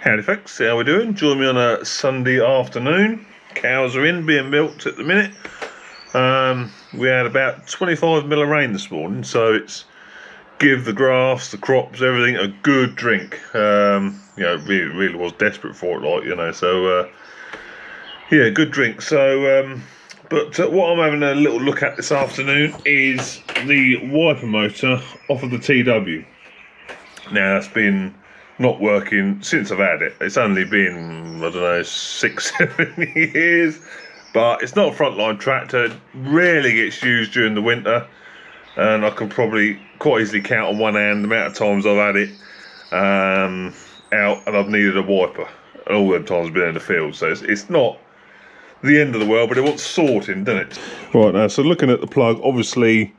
Howdy folks, how we doing? Join me on a Sunday afternoon. Cows are in, being milked at the minute. We had about 25 mil of rain this morning, so it's give the grass, the crops, everything a good drink. Really was desperate for it, like, so yeah, good drink. So but what I'm having a little look at this afternoon is the wiper motor off of the TW. Now that's been not working since I've had it. It's only been, I don't know, 6-7 years, but it's not a frontline tractor. It rarely gets used during the winter, and I can probably quite easily count on one hand the amount of times I've had it out and I've needed a wiper, and all them times I've been in the field. So it's not the end of the world, but it wants sorting, doesn't it? Right, now, so looking at the plug, obviously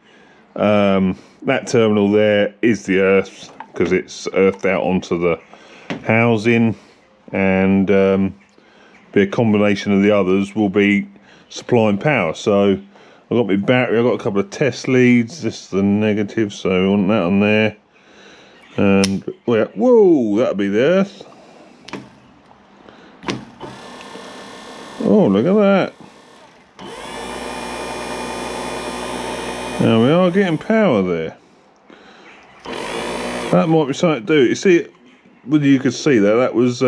that terminal there is the earth, because it's earthed out onto the housing, and be a combination of the others will be supplying power. So I've got my battery, I've got a couple of test leads, this is the negative, so I want that on there. And whoa, that'll be the earth. Oh, look at that. Now we are getting power there. That might be something to do. You see, whether you could see there, that was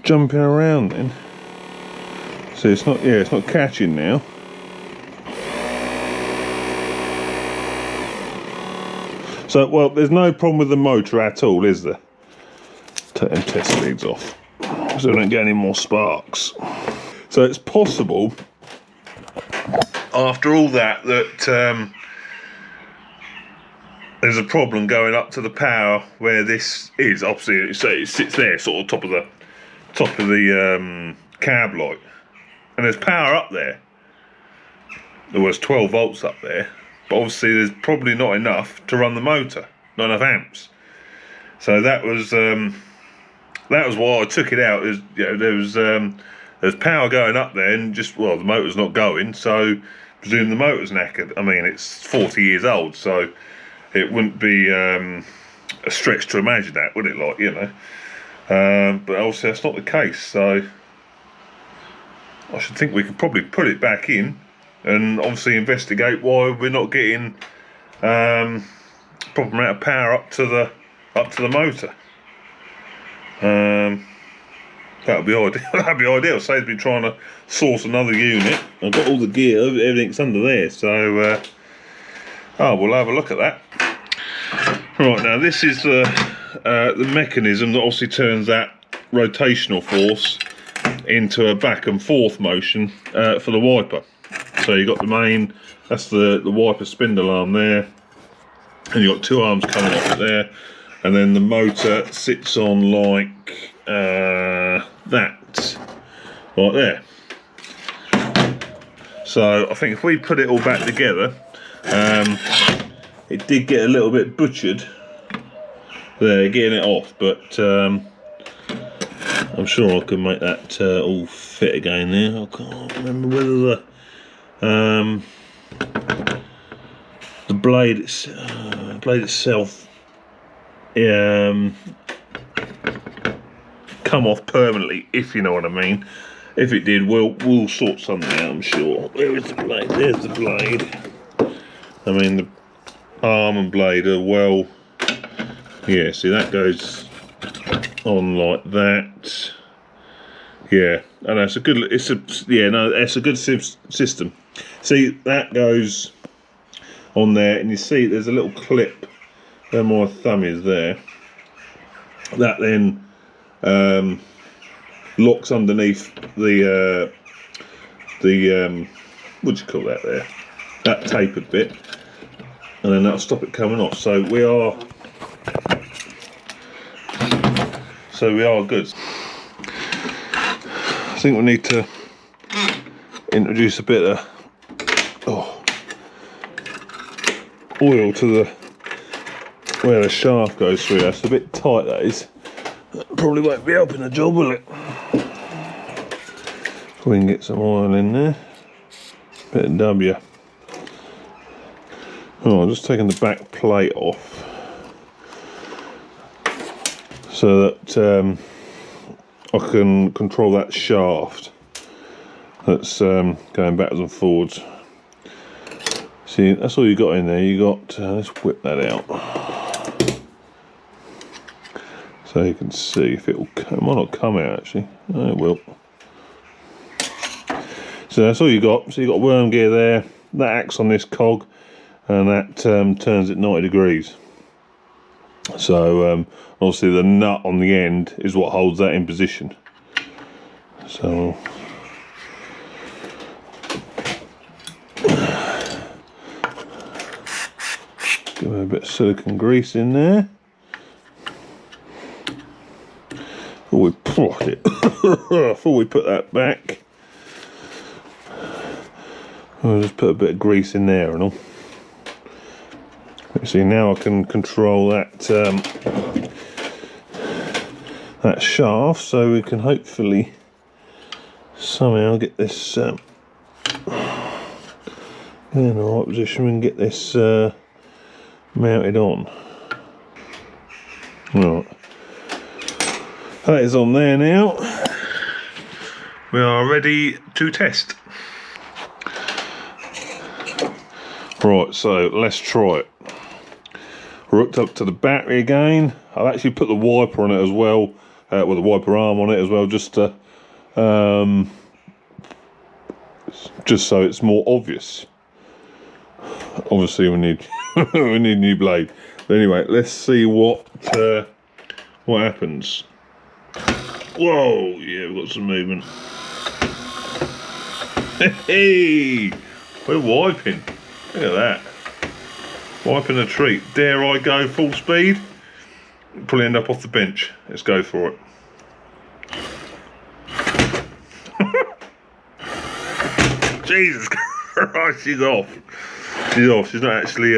jumping around then. So it's not catching now. So, well, there's no problem with the motor at all, is there? Take them test leads off, so I don't get any more sparks. So it's possible, after all that there's a problem going up to the power where this is. Obviously, it sits there, sort of top of the cab light, and there's power up there. There was 12 volts up there, but obviously there's probably not enough to run the motor, not enough amps. So that was why I took it out. There's power going up there, and the motor's not going, so I presume the motor's knackered. I mean, it's 40 years old, so it wouldn't be a stretch to imagine that, would it? But obviously that's not the case. So I should think we could probably put it back in, and obviously investigate why we're not getting proper amount of power up to the motor. That would be ideal. That'd be ideal. Saves me trying to source another unit. I've got all the gear, everything's under there. So we'll have a look at that. Right, now this is the mechanism that obviously turns that rotational force into a back and forth motion for the wiper. So you've got the main, that's the wiper spindle arm there, and you've got two arms coming off it there, and then the motor sits on like that, right there. So I think if we put it all back together, it did get a little bit butchered there, getting it off, but I'm sure I can make that all fit again there. I can't remember whether the blade itself come off permanently, if you know what I mean. If it did, we'll sort something out, I'm sure. Where is the blade? There's the blade. I mean, the arm and blade are well, yeah, see, that goes on like that. Yeah, I know, it's a good system. See, that goes on there, and you see there's a little clip where my thumb is there. That then locks underneath the what do you call that there? That tapered bit, and then that'll stop it coming off. So we are good. I think we need to introduce a bit of oil to where the shaft goes through. That's a bit tight, that is. Probably won't be helping the job, will it? We can get some oil in there. Bit of W. Oh, I'm just taking the back plate off. so that I can control that shaft that's going backwards and forwards. See, that's all you got in there. You got, let's whip that out so you can see if it will come. It might not come out actually. Oh, it will. So that's all you got. So you got worm gear there. That acts on this cog, and that turns it 90 degrees. So obviously the nut on the end is what holds that in position. So give it a bit of silicone grease in there. Before we put that back, I'll just put a bit of grease in there and all. See, now I can control that that shaft, so we can hopefully somehow get this in the right position and get this mounted on. Right, that is on there now. We are ready to test. Right, so let's try it. We're hooked up to the battery again. I've actually put the wiper on it as well, with the wiper arm on it as well, just to just so it's more obvious. Obviously, we need we need a new blade. But anyway, let's see what happens. Whoa! Yeah, we've got some movement. Hey, we're wiping. Look at that. Wiping a treat. Dare I go full speed? Probably end up off the bench. Let's go for it. Jesus Christ, she's off. She's off. She's not actually.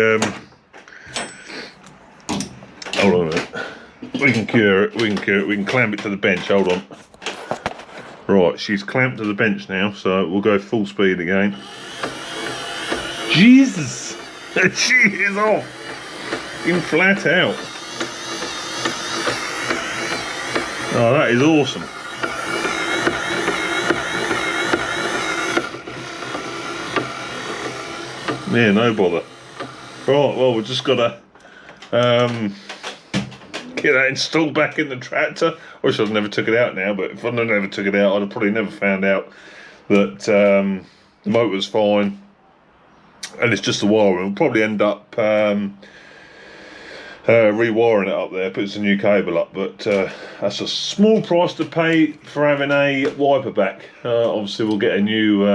Hold on a minute. We can cure it. We can cure it. We can clamp it to the bench. Hold on. Right, she's clamped to the bench now, so we'll go full speed again. Jesus! She is off! In flat out. Oh, that is awesome. Yeah, no bother. Right, well, we've just got to get that installed back in the tractor. I wish I'd never took it out now, but if I'd never took it out, I'd have probably never found out that the motor's fine. And it's just the wiring. We'll probably end up rewiring it up there, put some new cable up, but that's a small price to pay for having a wiper back. Obviously we'll get a new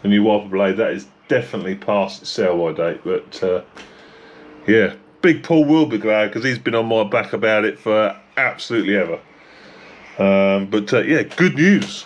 wiper blade. That is definitely past its sell-by date, but yeah, Big Paul will be glad, because he's been on my back about it for absolutely ever. But yeah, good news.